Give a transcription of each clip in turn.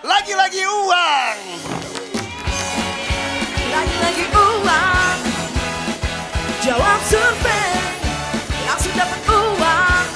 Lagi-lagi uang. Lagi-lagi uang. Jawab survei, langsung dapat uang.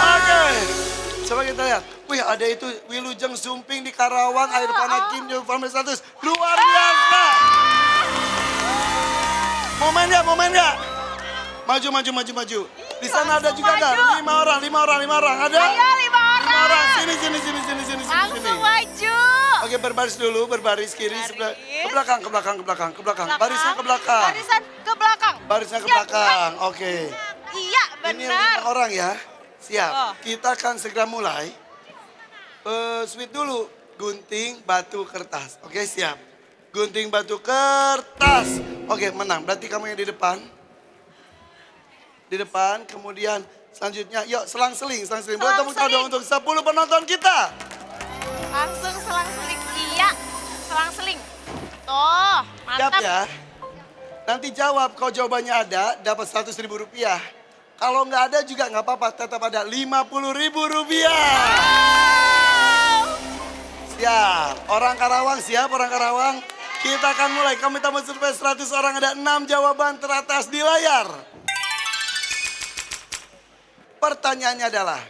Oke, coba kita lihat. Wih, ada itu Wilujeng Sumping di Karawang, air panah Kim Jong Family Status. Luar biasa. Mau main nggak? Maju. Di sana ada juga nggak? 5 orang. Ada? Ayo 5 orang. Sini. Langsung maju. Oke, berbaris dulu, berbaris kiri sebelah. Ke belakang. Barisnya ke belakang. Barisan ke belakang. Barisnya ke Siap, belakang. Oke. Iya Ini benar. 5 orang ya. Siap. Oh. Kita akan segera mulai. Sweet dulu. Gunting, batu, kertas. Oke, siap. Gunting, batu, kertas. Oke, menang. Berarti kamu yang di depan. Di depan, kemudian selanjutnya, yuk selang-seling. Boleh tepuk tangan dong untuk 10 penonton kita. Langsung selang-seling. Iya, selang-seling. Tuh, Siap mantap. ya. Nanti jawab, kalau jawabannya ada, dapat 100.000 rupiah. Kalau nggak ada juga nggak apa-apa, tetap ada 50.000 rupiah. Siap, orang Karawang siap, orang Karawang. Kita akan mulai, kami tamu survei 100 orang, ada 6 jawaban teratas di layar. Pertanyaannya adalah,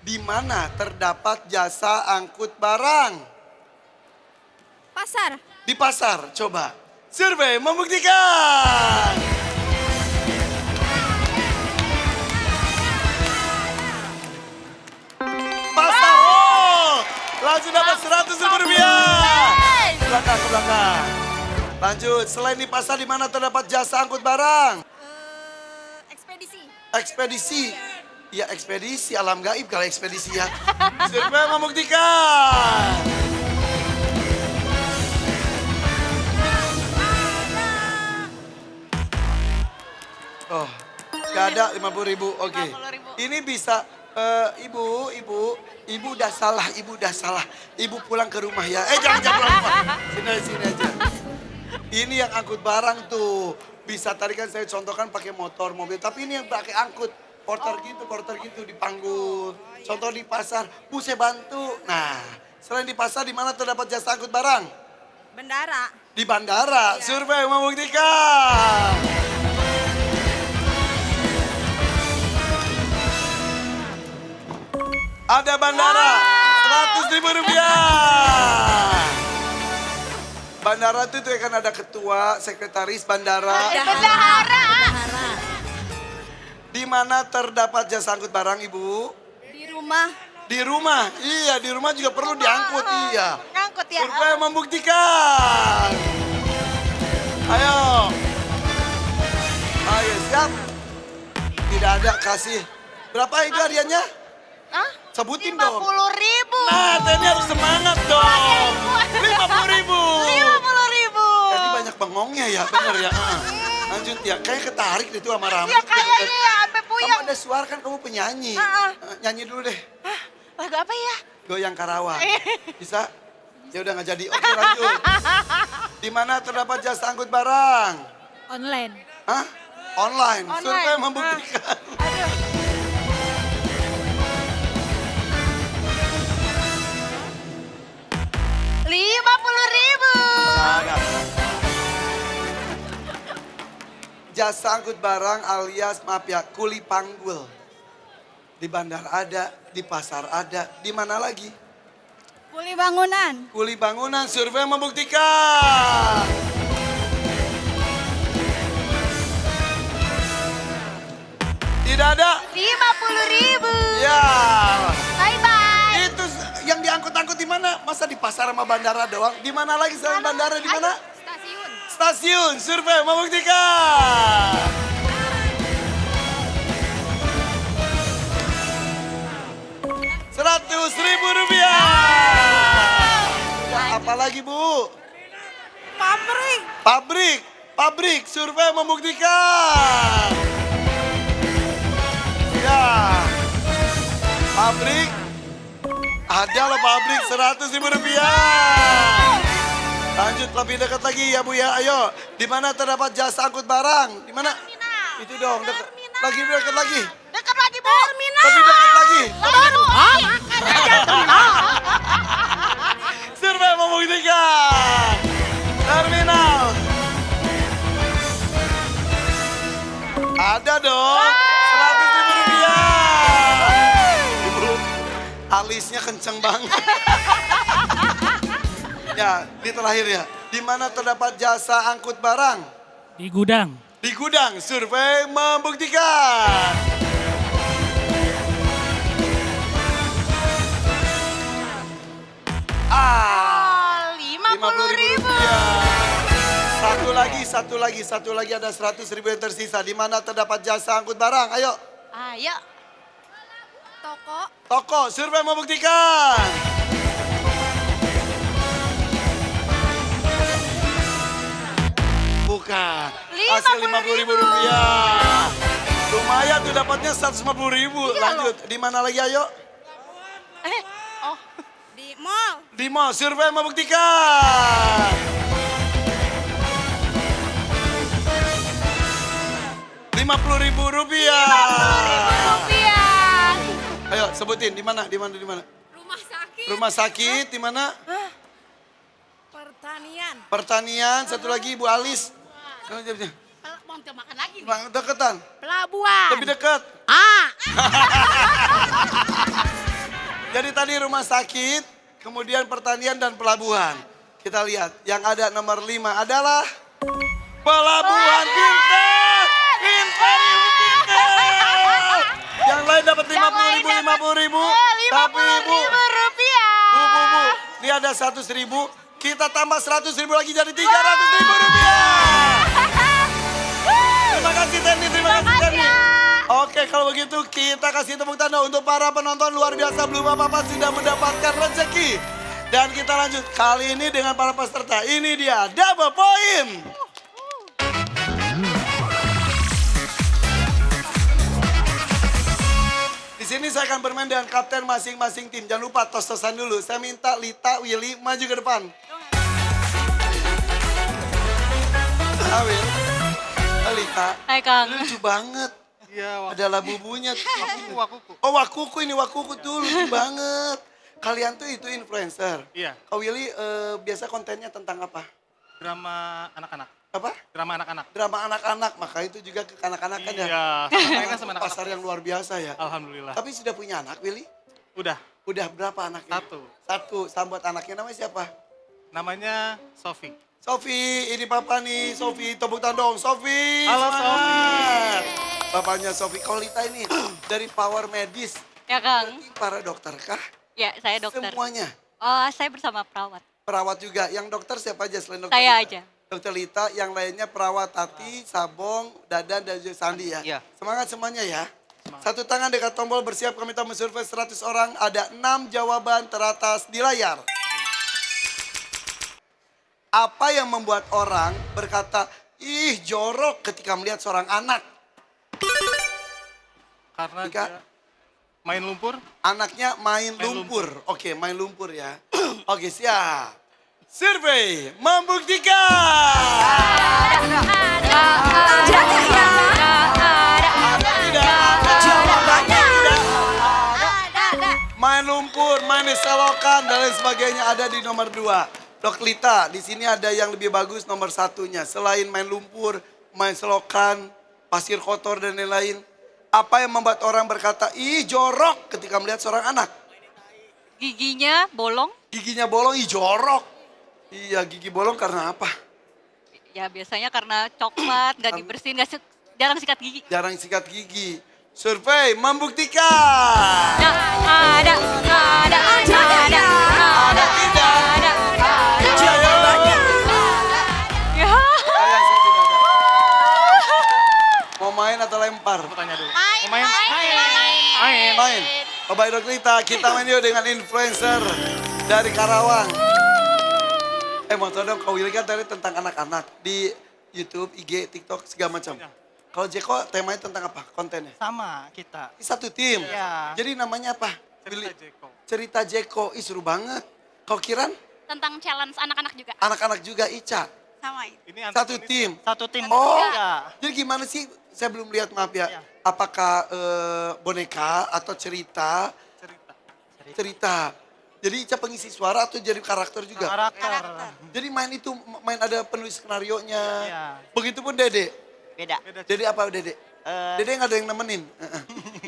di mana terdapat jasa angkut barang? Pasar. Di pasar, coba. Survei membuktikan. Pasar, langsung dapat 100.000 rupiah. Ke belakang. Lanjut, selain di pasar, di mana terdapat jasa angkut barang? Ekspedisi. Ekspedisi. Ya ekspedisi, alam gaib kalau ekspedisi ya. Survei membuktikan. Oh, gak ada 50.000. Oke. 50.000. Ini bisa, ibu udah salah. Ibu pulang ke rumah ya. Jangan pulang ke rumah. Sini aja. Ini yang angkut barang tuh. Bisa tadi kan saya contohkan pakai motor, mobil. Tapi ini yang pakai angkut. Porter gitu di panggung. Contoh di pasar, Bu saya bantu. Nah, selain di pasar, di mana terdapat jasa angkut barang? Bendara. Di bandara. Survei membuktikan. Ada bandara, 100.000 rupiah. Bandara itu kan ada ketua, sekretaris bandara. Bendahara. Di mana terdapat jasa angkut barang, Ibu? Di rumah. Di rumah, iya di rumah juga perlu diangkut, iya. Ngangkut ya. Survei membuktikan. Ayo, siap. Tidak ada, kasih. Berapa itu hadiahnya? Hah? Sebutin dong. 50.000. Nah, Teni harus semangat dong. 50.000. 50.000. Tadi banyak bengongnya ya, bener ya. Lanjut ya, kayaknya ketarik deh tuh sama Rambut. Ya kayaknya ya, sampai Kamu puyeng. ada suara kan, kamu penyanyi. Nyanyi dulu deh. Hah, lagu apa ya? Goyang Karawang. Bisa? Ya udah nggak jadi. Oke lanjut. Di mana terdapat jasa angkut barang? Online. Hah? Online. Online. Survei membuktikan. Aduh. Rp50.000. Jasa angkut barang alias maaf ya, kuli panggul. Di bandar ada, di pasar ada, di mana lagi? Kuli bangunan. Kuli bangunan, survei membuktikan. Tidak ada. 50.000. Ya. Bye-bye. Itu yang diangkut-angkut di mana? Masa di pasar sama bandara doang? Di mana lagi selain bandara, di mana? Stasiun. Stasiun, survei membuktikan. Rp100.000. Ya, apa lagi Bu? Pabrik, survei membuktikan. Ya, pabrik. Ada loh pabrik, Rp100.000. Lanjut lebih dekat lagi ya Bu ya, ayo. Di mana terdapat jasa angkut barang? Di mana? Terminal. Itu dong, dekat. Lagi dekat lagi. Dekat lagi, Bu. Terminal. Lebih dekat lagi. Baru. Survei membuktikan. Terminal. Ada dong. 100.000 rupiah. Ibu, alisnya kenceng banget. Ya, di terakhir ya. Di mana terdapat jasa angkut barang? Di gudang. Di gudang. Survei membuktikan. Ah, 50.000. Satu lagi ada 100.000 yang tersisa. Di mana terdapat jasa angkut barang? Ayo. Ayo. Toko. Toko, survei membuktikan. Bukan. Hasil 50.000 rupiah. Lumayan tuh dapatnya 150.000. Lanjut. Di mana lagi ayo? Oh. Di mall. Di mall, survei membuktikan. 50.000 rupiah. Rupiah. Ayo sebutin di mana? Rumah sakit. Rumah sakit di mana? Pertanian. Pertanian, satu lagi Ibu Alis. Mau makan lagi nih. Deketan, Pelabuhan. lebih dekat. Jadi tadi rumah sakit, kemudian pertanian dan pelabuhan. Kita lihat, yang ada nomor 5 adalah Pelabuhan. Pintar! Pintar, Ibu pintar! Yang lain dapat 50.000. Tapi Ibu, rupiah. Bu, ini ada 100.000. Kita tambah 100.000 lagi jadi 300.000 rupiah. Terima kasih Tenny, terima kasih Tenny. Oke, kalau begitu kita kasih tepuk tanda untuk para penonton luar biasa. Belum apa-apa sudah mendapatkan rezeki. Dan kita lanjut kali ini dengan para peserta. Ini dia double point. Di sini saya akan bermain dengan kapten masing-masing tim. Jangan lupa tos-tosan dulu. Saya minta Lita, Willy maju ke depan. Will, Lita, Hai Kang. lucu banget. Iya, Ada labubunya. wakuku. Oh wakuku, ini wakuku tuh lucu banget. Kalian tuh itu influencer. Iya, Kau Willy biasa kontennya tentang apa? drama anak-anak. Apa? Drama anak-anak. Drama anak-anak, maka itu juga ke kanak-kanakan ya. Iya, mainnya sama anak-anak. Pasar yang luar biasa ya. Alhamdulillah. Tapi sudah punya anak Willy? Udah, Udah berapa anaknya? Satu. Sambut anaknya namanya siapa? namanya Sofi. Sofi, ini papa nih. Sofi, tepuk tangan dong. Sofi. Halo, semangat. Bapaknya Sofi. Kalau Lita ini dari Power Medis. Ya Kang. Berarti para dokter kah? Ya saya dokter. Semuanya. Oh saya bersama perawat. Perawat juga. Yang dokter siapa aja selain dokter? Saya Lita? aja. Dokter Lita, yang lainnya perawat Tati, Sabong, Dadan, dan juga Sandi ya. Iya. Semangat semuanya ya. Satu tangan dekat tombol bersiap kami minta mensurvei 100 orang. Ada 6 jawaban teratas di layar. Apa yang membuat orang berkata, ih jorok ketika melihat seorang anak? Karena Dika? dia main lumpur. Anaknya main lumpur. Oke, main lumpur ya. Oke, siap. Survei membuktikan. Ada nggak ya? Ada tidak? Jawabannya. Ada. Main lumpur, main di selokan, dan lain sebagainya ada di nomor 2. Dok Lita, di sini ada yang lebih bagus nomor 1-nya. Selain main lumpur, main selokan, pasir kotor dan lain-lain. Apa yang membuat orang berkata, ih jorok ketika melihat seorang anak? Giginya bolong. Giginya bolong, ih jorok. Iya, gigi bolong karena apa? Ya biasanya karena coklat, nggak dibersihin, jarang sikat gigi. Jarang sikat gigi. Survei membuktikan. Ada. Ada tidak? Jawabannya. Ya. Sayang, saya tidak ada. Mau main atau lempar? Aku tanya dulu. Main. Mau main? Main. Oh, baik Dok Lita, kita main yuk dengan influencer dari Karawang. Mau tau dong, Kak Willy kan tadi tentang anak-anak di YouTube, IG, TikTok, segala macam. Kalau Jeko temanya tentang apa kontennya? Sama kita. Ini satu tim. Iya. Jadi namanya apa? Cerita Jeko. Cerita Jeko. Ih seru banget. Kau Kiran? Tentang challenge anak-anak juga. Anak-anak juga Ica. Sama itu. Ini Satu tim. Satu tim Oh, juga. jadi gimana sih? Saya belum lihat, maaf ya. Iya. Apakah boneka atau cerita? cerita. Cerita. Jadi Ica pengisi suara atau jadi karakter juga? Karakter. Jadi main ada penulis skenarionya. Iya. Begitupun Dede. Beda. Dede apa Dede? Dede nggak ada yang nemenin.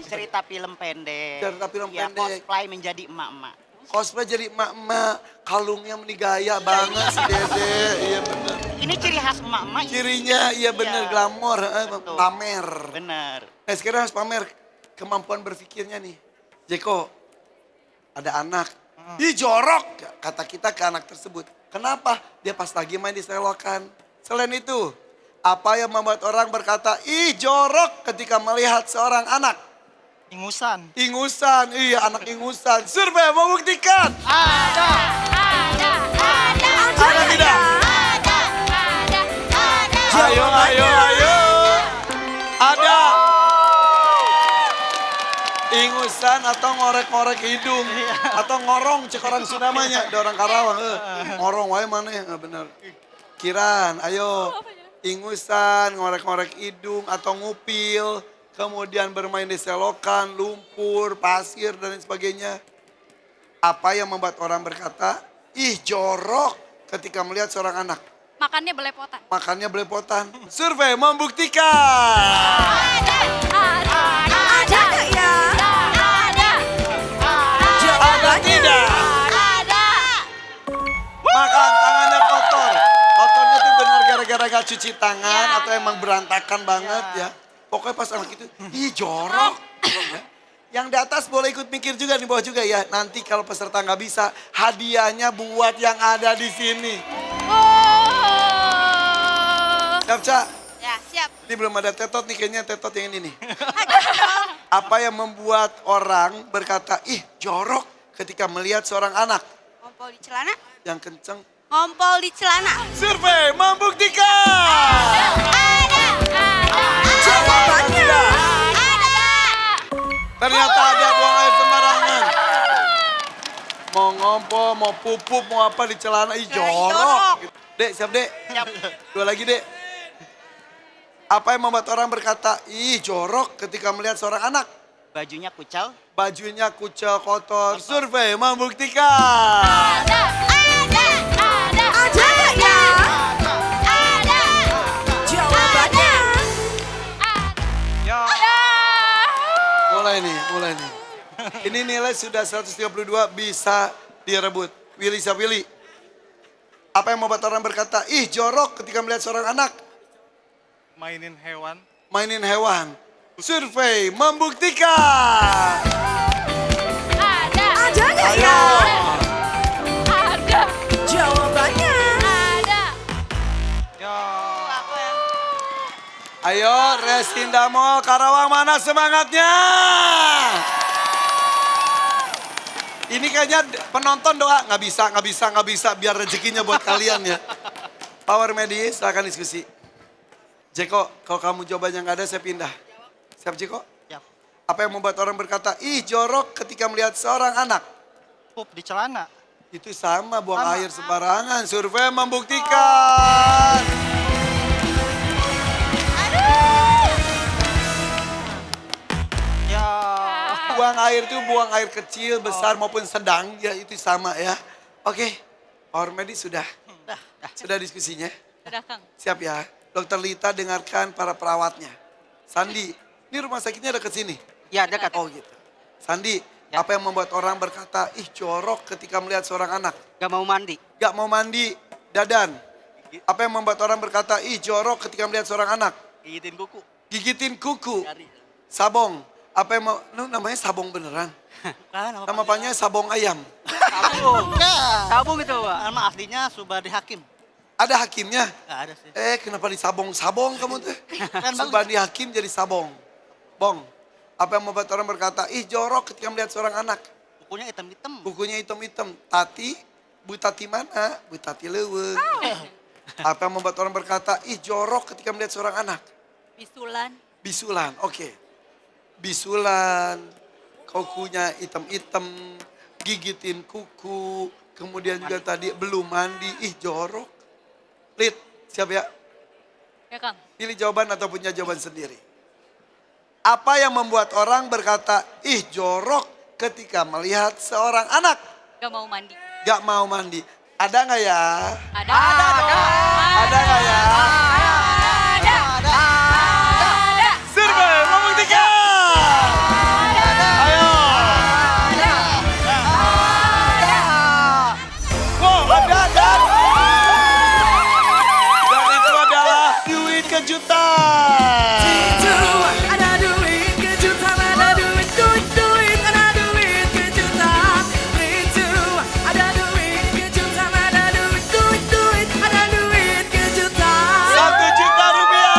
Cerita film pendek. Cerita film Ya, pendek. cosplay menjadi emak-emak. Cosplay jadi emak-emak, kalungnya gaya banget si Dede. Iya bener. Ini ciri khas emak-emak. Cirinya iya bener, Iya. glamor, Betul. pamer. Bener. Nah sekarang harus pamer kemampuan berpikirnya nih. Jeko, ada anak. Ih jorok, kata kita ke anak tersebut. Kenapa? Dia pas lagi main di selokan. Selain itu, apa yang membuat orang berkata, ih jorok ketika melihat seorang anak? Ingusan. Ingusan, iya anak ingusan. Survei membuktikan. Ada tidak? Ayo, ayo, ayo. Ada. Ingusan atau ngorek-ngorek hidung. Atau ngorong, cek orang Sunda namanya. Ada orang Karawang. Ngorong, wae mana ya? Nggak benar. Kiran, ayo. Ingusan, ngorek-ngorek hidung atau ngupil. Kemudian bermain di selokan, lumpur, pasir, dan lain sebagainya. Apa yang membuat orang berkata, ih jorok ketika melihat seorang anak. Makannya belepotan. Makannya belepotan. Survei membuktikan. Ada nggak ya? Ada tidak? Makan tangannya kotor. Kotornya tuh benar gara-gara gak cuci tangan atau emang berantakan banget ya. Pokoknya pas anak itu, ih jorok. Yang di atas boleh ikut mikir juga, di bawah juga ya. Nanti kalau peserta nggak bisa, hadiahnya buat yang ada di sini. Siap, Cak? Ya, siap. Ini belum ada tetot nih, kayaknya tetot yang ini nih. Apa yang membuat orang berkata, ih jorok ketika melihat seorang anak Ngompol di celana? yang kenceng? Ngompol di celana. Survei membuktikan. Jawabannya ada. Ternyata ada buang air sembarangan. Mau ngompol, mau pupuk, mau apa di celana, ih jorok. Dek, siap dek? Siap. Dua lagi dek. Apa yang membuat orang berkata, ih jorok ketika melihat seorang anak? Bajunya kucel. Bajunya kucel kotor. Survei membuktikan. Ada nggak ya? Jawabannya Ya. Mulai nih. Ini nilai sudah 132 bisa direbut. Willy siap Willy. Apa yang membuat orang berkata, ih jorok ketika melihat seorang anak? Mainin hewan. Mainin hewan. Survei membuktikan. ada nggak Ayo. ya? Jawabannya Ya. Ayo Resinda Mall Karawang, mana semangatnya? Ini kayaknya penonton doa, nggak bisa, biar rezekinya buat kalian ya. Power Medis, silakan diskusi. Jeko, kalau kamu jawabannya nggak ada, saya pindah. Siap Jeko? Siap. Apa yang membuat orang berkata, ih jorok ketika melihat seorang anak? Pup di celana. Itu sama, buang air sembarangan. Survei membuktikan. Ya. Buang air itu buang air kecil, besar maupun sedang, ya itu sama ya. Oke, Power Medis sudah. Sudah diskusinya? Sudah Kang. Siap ya. Dokter Lita dengarkan para perawatnya. Sandi, ini rumah sakitnya dekat sini? Ya dekat. Oh gitu. Sandi, apa yang membuat orang berkata, ih jorok ketika melihat seorang anak? Gak mau mandi. Gak mau mandi, Dadan. Apa yang membuat orang berkata, ih jorok ketika melihat seorang anak? Gigitin kuku. Gigitin kuku. Sabong. Apa yang mau, namanya sabong beneran? Nama panjangnya sabong ayam. Sabung. Sabung itu Pak. Nama aslinya Subadi Hakim. Ada hakimnya? Gak ada sih. Kenapa disabong-sabong kamu tuh? Kan bagus. Subandi Hakim jadi sabong. Bong, apa yang membuat orang berkata, ih jorok ketika melihat seorang anak? Kukunya hitam-hitam. Bukunya hitam-hitam. Tati, Bu Tati mana? Bu Tati leuweung. Apa yang membuat orang berkata, ih jorok ketika melihat seorang anak? Bisulan. Bisulan, oke. Bisulan, kukunya hitam-hitam, gigitin kuku, kemudian juga tadi belum mandi, ih jorok. Lid, siap ya? Ya Kang. Pilih jawaban atau punya jawaban sendiri. Apa yang membuat orang berkata, ih jorok ketika melihat seorang anak Gak mau mandi. gak mau mandi? Ada nggak ya? Ada. Ada. Ada nggak ya? Ada. Ada. Survei membuktikan. Ayo. Wow, ada dan itu adalah duit kejutan. Itu ada duit kejutan, ada duit, duit, duit, ada duit kejutan. Itu ada duit kejutan, ada duit, duit, duit, ada duit kejutan. 1 juta rupiah.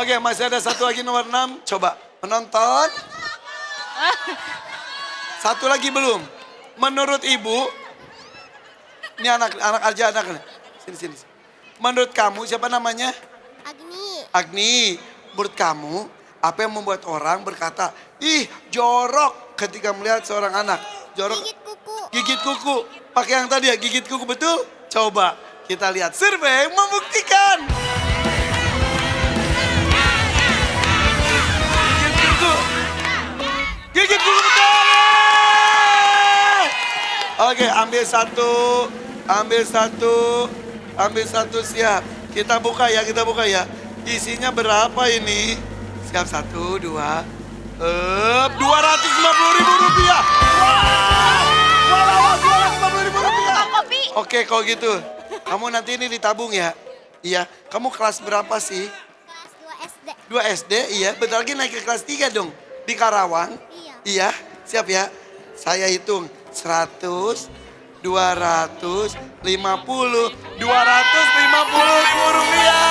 Oke, masih ada satu lagi nomor 6. Coba menonton. Satu lagi belum. Menurut ibu, ini anak aja anak. Sini. Menurut kamu siapa namanya? Agni. Agni. Menurut kamu apa yang membuat orang berkata, ih jorok ketika melihat seorang anak? Jorok. Gigit kuku. Gigit kuku. Pakai yang tadi ya, gigit kuku betul? Coba kita lihat. Survei membuktikan. Gigit kuku. Gigit kuku betul. Oke, ambil satu, siap. Kita buka ya. Isinya berapa ini? Siap, 1, 2. 250.000 rupiah. Wow, 250.000 rupiah. Kopi. Oke, kalau gitu, kamu nanti ini ditabung ya. Iya, kamu kelas berapa sih? Kelas 2 SD. 2 SD, iya. Bentar lagi naik ke kelas 3 dong. Di Karawang. Iya. Iya, siap ya. Saya hitung 100, 250, 250.000 rupiah.